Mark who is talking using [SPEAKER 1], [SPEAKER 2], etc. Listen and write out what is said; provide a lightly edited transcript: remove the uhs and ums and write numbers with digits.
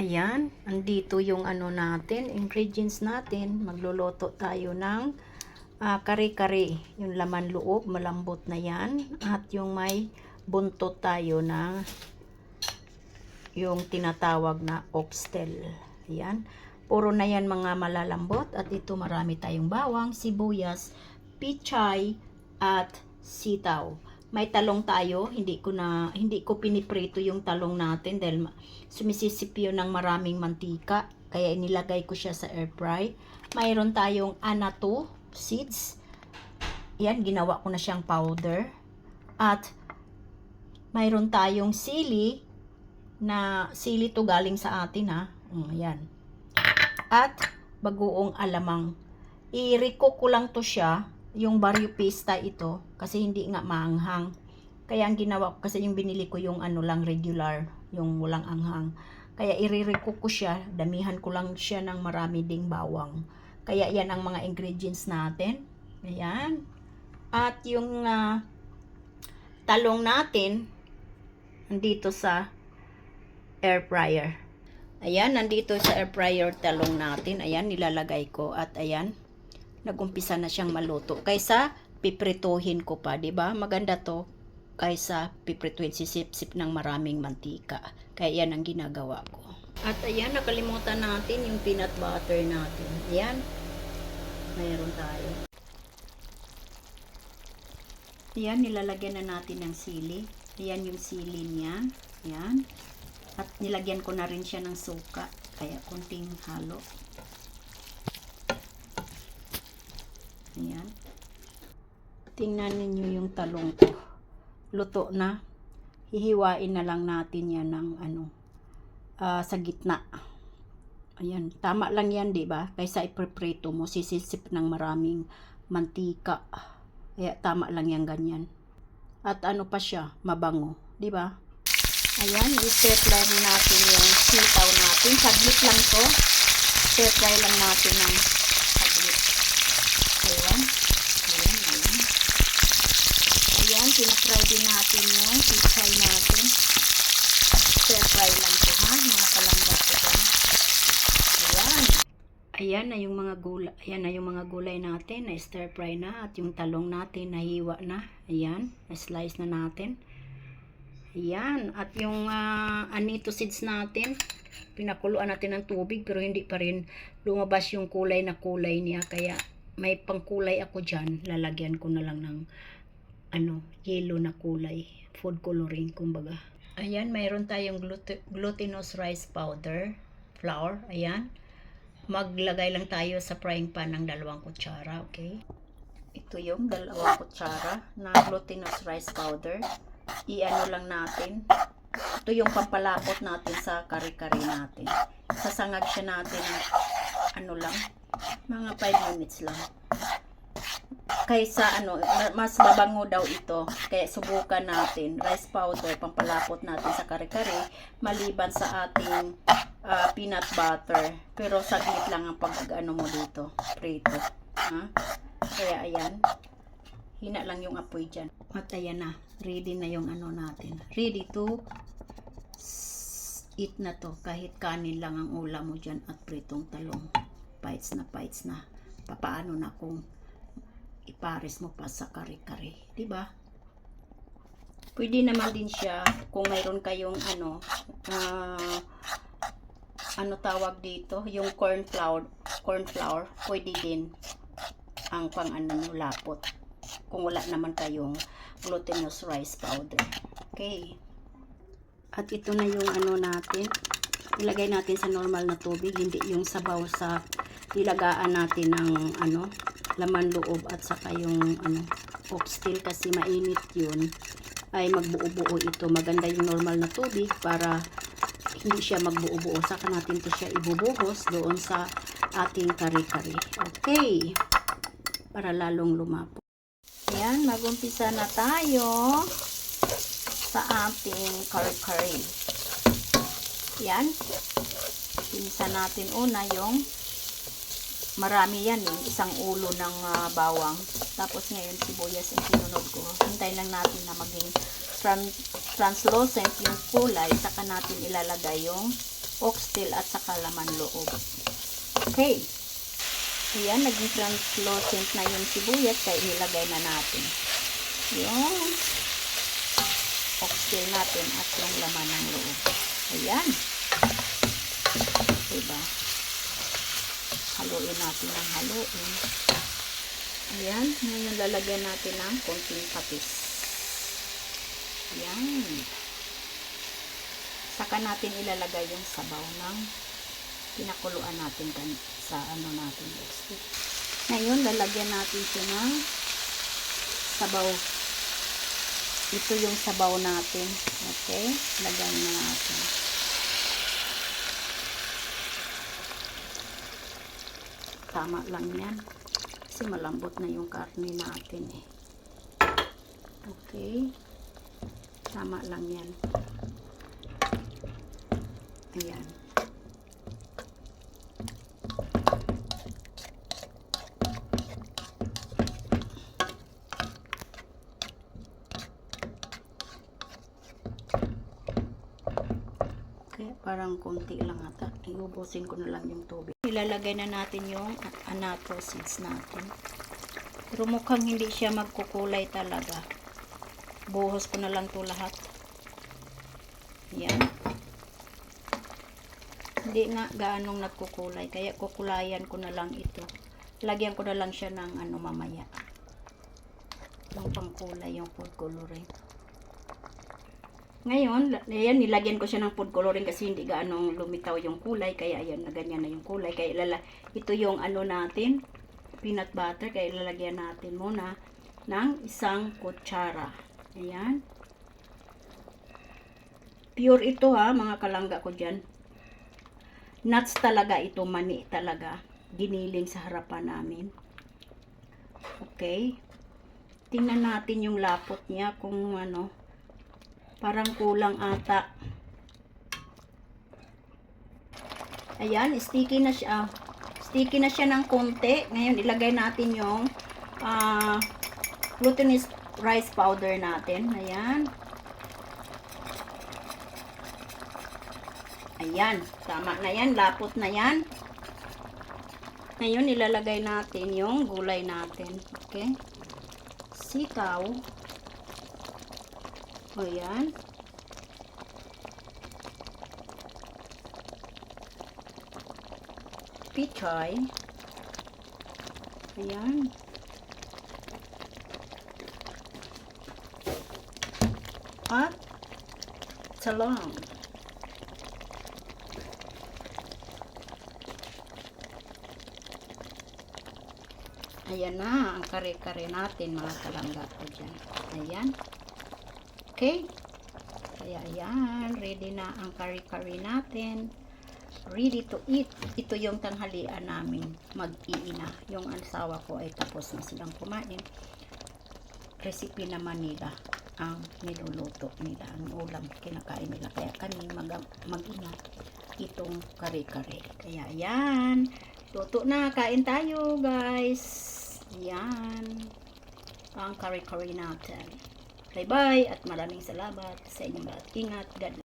[SPEAKER 1] Ayan, andito yung ano natin, ingredients natin. Magluluto tayo ng kare-kare. Yung laman loob, malambot na yan. At yung may buntot tayo na yung tinatawag na oxtail. Ayan, puro na yan mga malalambot. At ito marami tayong bawang, sibuyas, pichay, at sitaw. May talong tayo, hindi ko piniprito yung talong natin dahil sumisisip yun ng maraming mantika, kaya inilagay ko siya sa air fry. Mayroon tayong anato seeds. Yan, ginawa ko na siyang powder. At mayroon tayong sili to galing sa atin ha. Yan. At bagoong alamang. I-recook ko lang to siya, yung barrio pista ito, kasi hindi nga maanghang. Kaya ang ginawa ko, kasi yung binili ko yung ano lang regular, yung walang anghang. Kaya i-recook ko siya, damihan ko lang siya ng marami ding bawang. Kaya yan ang mga ingredients natin. Ayan. At yung talong natin, nandito sa air fryer. Ayan, nandito sa air fryer talong natin. Ayan, nilalagay ko. At ayan, nagumpisa na siyang maluto. Kaysa piprituhin ko pa, 'di ba? Maganda 'to kaysa piprituhin, sisip-sip ng maraming mantika. Kaya yan ang ginagawa ko. At ayan, nakalimutan natin yung peanut butter natin. Ayan. Mayroon tayo. Ayan, nilalagyan na natin ng sili. Ayan yung sili niya. Ayan. At nilagyan ko na rin siya ng suka. Kaya kunting halo. Ayan. Tingnan niyo yung talong ko. Luto na. Hihiwain na lang natin yan ng sa gitna. Ayan. Tama lang yan, diba? Kaysa ipreprito mo, sisisip ng maraming mantika. Kaya tama lang yan ganyan. At ano pa siya? Mabango. Diba? Ayan. I-stir fry natin yung sitaw natin. Saglit lang to. Stir fry lang natin ng saglit. Ayan. Ayan, ayan. Ayan, pinafry din natin yung pichay natin. Stir fry lang ito ha, mga kalanggat ko dyan. Ayan. Ayan na yung mga gulay. Ayan na yung mga gulay natin na stir fry na. At yung talong natin nahiwa na. Ayan, na-slice na natin. Ayan. At yung anito seeds natin, pinakuluan natin ng tubig pero hindi pa rin lumabas yung kulay na kulay niya. Kaya may pangkulay ako dyan. Lalagyan ko na lang ng yellow na kulay. Food coloring, kumbaga. Ayan, mayroon tayong glutinous rice powder, flour. Ayan. Maglagay lang tayo sa frying pan ng 2 kutsara, okay? Ito yung 2 kutsara na glutinous rice powder. I-ano lang natin. Ito yung pampalapot natin sa kare-kare natin. Sasangag siya natin ng lang, mga 5 minutes lang. Kaysa mas mabango daw ito. Kaya subukan natin. Rice powder, pampalapot natin sa kare-kare, maliban sa ating peanut butter. Pero saglit lang ang mo dito. Prito. Ha? Kaya ayan. Hina lang yung apoy dyan. At ayan na. Ready na yung natin. Ready to eat na to. Kahit kanin lang ang ulam mo dyan at pritong talong. Bites na. Papaano na kung ipares mo pa sa kare-kare, di ba? Pwede naman din siya kung mayroon kayong tawag dito, yung corn flour, pwede din ang lapot. Kung wala naman kayong glutinous rice powder. Okay. At ito na yung natin. Ilagay natin sa normal na tubig, hindi yung sabaw sa ilagaan natin ng laman loob at saka yung oxtail, kasi mainit yun, ay magbuo-buo ito. Maganda yung normal na tubig para hindi siya magbuo-buo. Saka natin to siya ibubuhos doon sa ating kare-kare. Okay, para lalong lumapo. Ayan, mag-umpisa na tayo sa ating kare-kare. Yan, pinisa natin una yung marami yan, isang ulo ng bawang. Tapos ngayon sibuyas yung sinunod ko. Hintayin lang natin na maging translucent yung kulay. Saka natin ilalagay yung oxtail at saka laman loob. Okay. Ayan, naging translucent na yung sibuyas, kaya ilagay na natin yung oxtail natin at yung laman ng loob. Ayan. Diba? Haluin natin ng haluin. Ayan. Ngayon lalagyan natin ng konting patis. Ayan. Saka natin ilalagay yung sabaw ng pinakuluan natin sa ano natin oxtail. Ngayon lalagyan natin siya ng sabaw. Ito yung sabaw natin. Okay? Lagyan na natin. Tama lang yan. Kasi malambot na yung karne natin eh. Okay? Tama lang yan. Ayan. Parang konti lang ata. Iubusin ko na lang yung tubig. Ilalagay na natin yung anato seeds natin. Pero mukhang hindi siya magkukulay talaga. Buhos ko na lang to lahat. Yan. Hindi nga gaanong nagkukulay. Kaya kukulayan ko na lang ito. Lagyan ko na lang siya ng ano mamaya. Yung pangkulay, yung food coloring. Ngayon, ayan, nilagyan ko siya ng food coloring kasi hindi gaano lumitaw yung kulay. Kaya ayan, na ganyan na yung kulay. Kaya ito yung ano natin, peanut butter. Kaya ilalagyan natin muna ng 1 kutsara. Ayan. Pure ito ha, mga kalangga ko dyan. Nuts talaga ito, mani talaga. Giniling sa harapan namin. Okay. Tingnan natin yung lapot niya kung ano. Parang kulang ata. Ayan, sticky na siya. Sticky na siya ng konti. Ngayon, ilagay natin yung glutinous rice powder natin. Ayan. Ayan. Tama na yan. Lapot na yan. Ngayon, ilalagay natin yung gulay natin. Okay. Sitaw. O yan. Pichay. Ayan. At talong. Ayan na ang kare-kare natin, mga kalangga ko dyan. Ayan. Okay. Kaya ayan, ready na ang kare-kare natin. Ready to eat. Ito yung tanghalian namin. Mag-iina. Yung asawa ko ay tapos na silang kumain. Recipe naman nila ang niluluto nila. Ang ulam kinakain nila. Kaya kami mag-ina itong kare-kare. Kaya ayan. Luto na. Kain tayo guys. Ayan. Ang kare-kare natin. Bye-bye at maraming salamat sa inyong lahat. Ingat. God